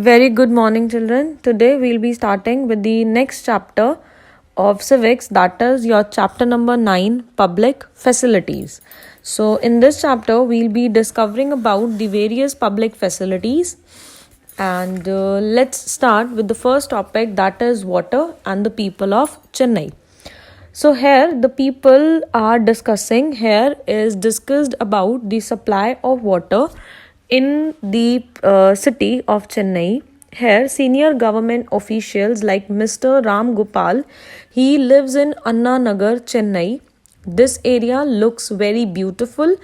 Very good morning, children. Today we'll be starting with the next chapter of civics, that is your chapter number 9, public facilities. So, in this chapter, we'll be discovering about the various public facilities. And let's start with the first topic, that is water and the people of Chennai. So here the people are discussing, here is discussed about the supply of water in the city of Chennai. Here senior government officials like Mr. Ram Gopal, he lives in Anna Nagar, Chennai. This area looks very beautiful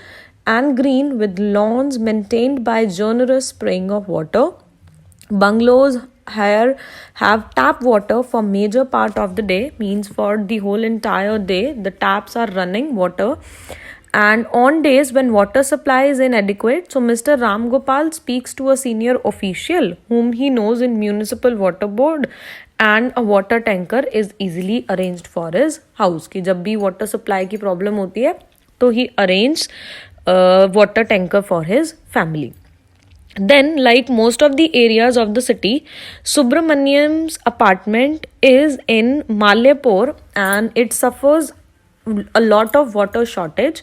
and green with lawns maintained by generous spraying of water. Bungalows here have tap water for major part of the day, means for the whole entire day the taps are running water. And on days when water supply is inadequate, so Mr. Ram Gopal speaks to a senior official whom he knows in municipal water board, and a water tanker is easily arranged for his house. कि जब भी water supply की problem होती है तो he arranges water tanker for his family. Then, like most of the areas of the city, Subramaniam's apartment is in Malyapur and it suffers a lot of water shortage.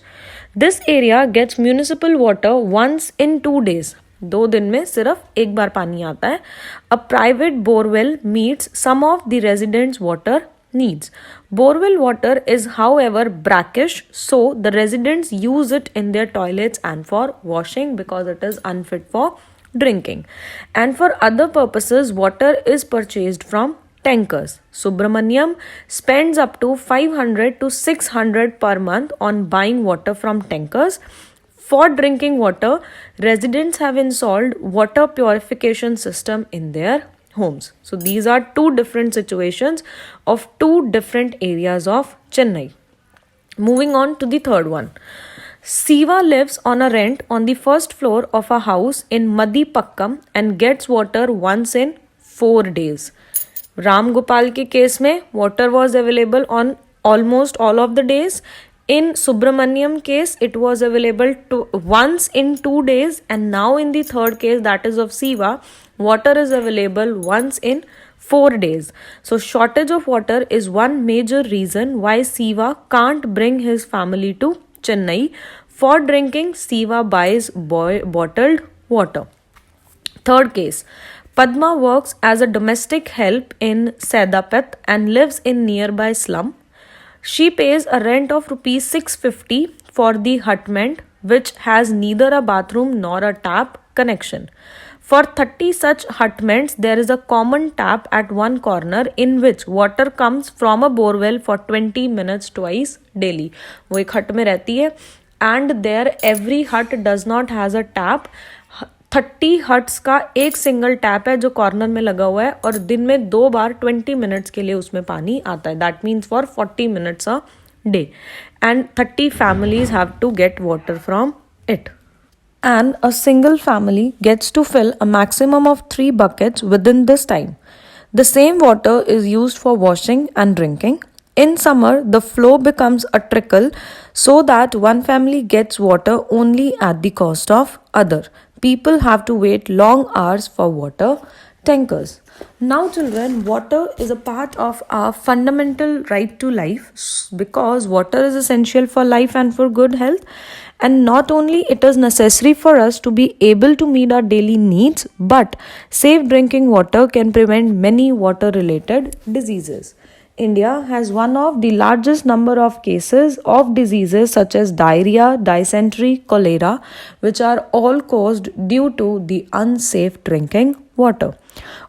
This area gets municipal water once in 2 days. 2 दिन में सिर्फ एक बार पानी आता है. A private borewell meets some of the residents' water needs. Borewell water is, however, brackish, so the residents use it in their toilets and for washing because it is unfit for drinking. And for other purposes, water is purchased from tankers. Subramaniam spends up to 500 to 600 per month on buying water from tankers. For drinking water, residents have installed water purification system in their homes. So these are two different situations of two different areas of Chennai. Moving on to the third one. Siva lives on a rent on the first floor of a house in Madipakkam and gets water once in 4 days. Ram Gopal ke case mein water was available on almost all of the days. In Subramaniam case, it was available once in 2 days, and now in the third case, that is of Siva, water is available once in 4 days. So shortage of water is one major reason why Siva can't bring his family to Chennai. For drinking, Siva buys bottled water. Third case, Padma works as a domestic help in Sedapet and lives in nearby slum. She pays a rent of rupees 650 for the hutment, which has neither a bathroom nor a tap connection. For 30 such hutments, there is a common tap at one corner in which water comes from a borewell for 20 minutes twice daily. वो एक hut में रहती है, and there every hut does not has a tap. 30 huts का एक single tap है जो corner में लगा हुआ है और दिन में 2 बार 20 मिनट्स के लिए उसमें पानी आता है. That means for 40 minutes a day, and 30 families have to get water from it. And a single family gets to fill a maximum of 3 buckets within this time. The same water is used for washing and drinking. In summer, the flow becomes a trickle so that one family gets water only at the cost of other. People have to wait long hours for water tankers. Now children, water is a part of our fundamental right to life because water is essential for life and for good health. And not only it is necessary for us to be able to meet our daily needs, but safe drinking water can prevent many water related diseases. India has one of the largest number of cases of diseases such as diarrhea, dysentery, cholera, which are all caused due to the unsafe drinking water.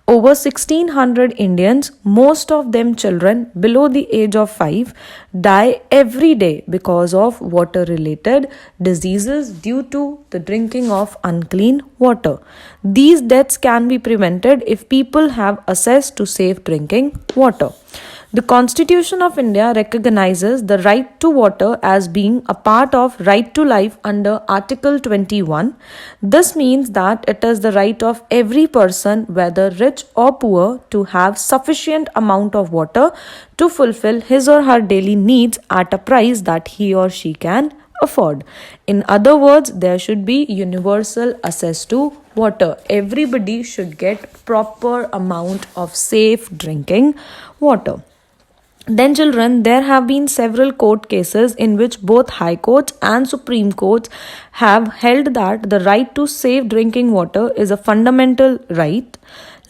Over 1600 Indians, most of them children below the age of 5, die every day because of water related diseases due to the drinking of unclean water. These deaths can be prevented if people have access to safe drinking water. The Constitution of India recognizes the right to water as being a part of right to life under Article 21. This means that it is the right of every person, whether rich or poor, to have sufficient amount of water to fulfill his or her daily needs at a price that he or she can afford. In other words, there should be universal access to water. Everybody should get proper amount of safe drinking water. Then, children, there have been several court cases in which both High Courts and Supreme Courts have held that the right to safe drinking water is a fundamental right.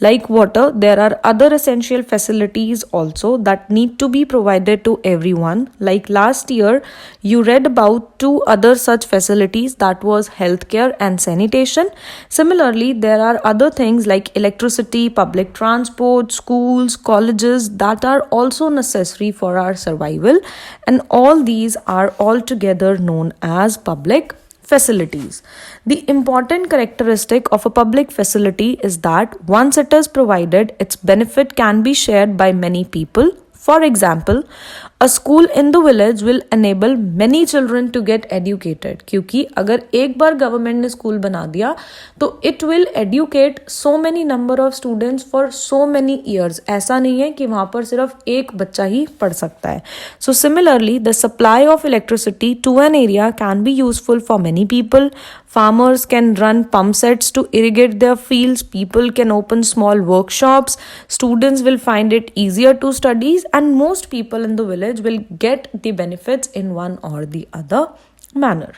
Like water, there are other essential facilities also that need to be provided to everyone. Like last year, you read about two other such facilities, that was healthcare and sanitation. Similarly, there are other things like electricity, public transport, schools, colleges that are also necessary for our survival, and all these are altogether known as public facilities. The important characteristic of a public facility is that once it is provided, its benefit can be shared by many people. For example, a school in the village will enable many children to get educated, क्योंकि अगर एक बार government ने school बना दिया तो it will educate so many number of students for so many years. ऐसा नहीं है कि वहाँ पर सिर्फ एक बच्चा ही पढ़ सकता है. So similarly, the supply of electricity to an area can be useful for many people. Farmers can run pump sets to irrigate their fields. People can open small workshops. Students will find it easier to study, and most people in the village will get the benefits in one or the other manner.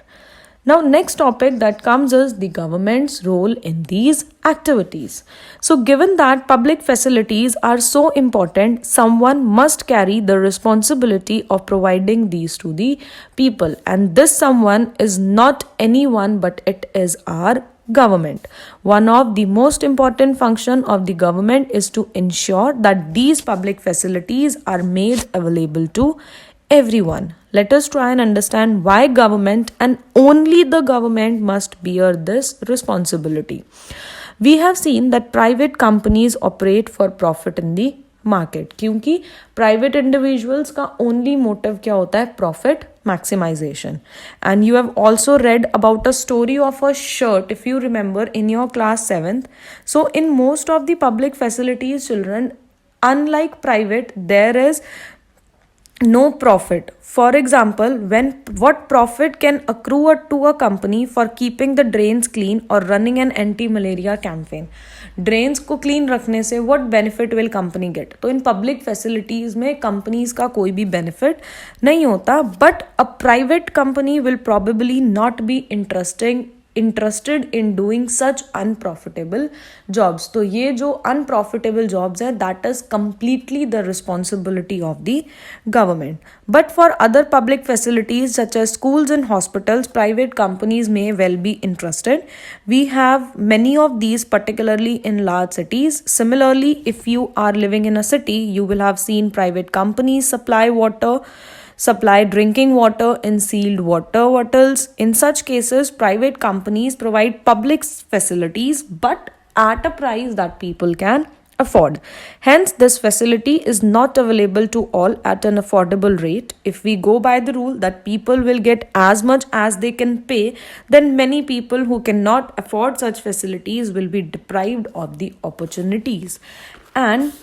Now, next topic that comes is the government's role in these activities. So, given that public facilities are so important, someone must carry the responsibility of providing these to the people. And this someone is not anyone, but it is our government. One of the most important function of the government is to ensure that these public facilities are made available to everyone. Let us try and understand why government and only the government must bear this responsibility. We have seen that private companies operate for profit in the market, क्योंकि private individuals का only motive क्या होता है? Profit maximization. And you have also read about a story of a shirt, if you remember, in your class 7th. So in most of the public facilities, children, unlike private, there is no profit. For example, what profit can accrue to a company for keeping the drains clean or running an anti-malaria campaign? Drains को clean रखने से what benefit will company get? तो in public facilities में companies का कोई भी benefit नहीं होता, but a private company will probably not be interested in doing such unprofitable jobs. तो ये जो unprofitable jobs है, that is completely the responsibility of the government. But for other public facilities such as schools and hospitals, private companies may well be interested. We have many of these, particularly in large cities. Similarly, if you are living in a city, you will have seen private companies supply drinking water in sealed water bottles. In such cases, private companies provide public facilities but at a price that people can afford. Hence, this facility is not available to all at an affordable rate. If we go by the rule that people will get as much as they can pay, then many people who cannot afford such facilities will be deprived of the opportunities. And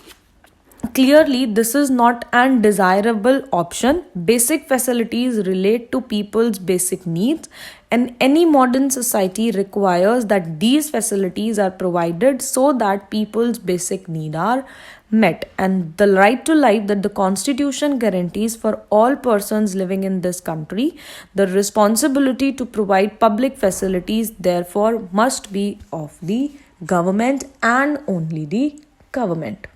clearly, this is not an desirable option. Basic facilities relate to people's basic needs, and any modern society requires that these facilities are provided so that people's basic needs are met. And the right to life that the Constitution guarantees for all persons living in this country, the responsibility to provide public facilities therefore must be of the government and only the government.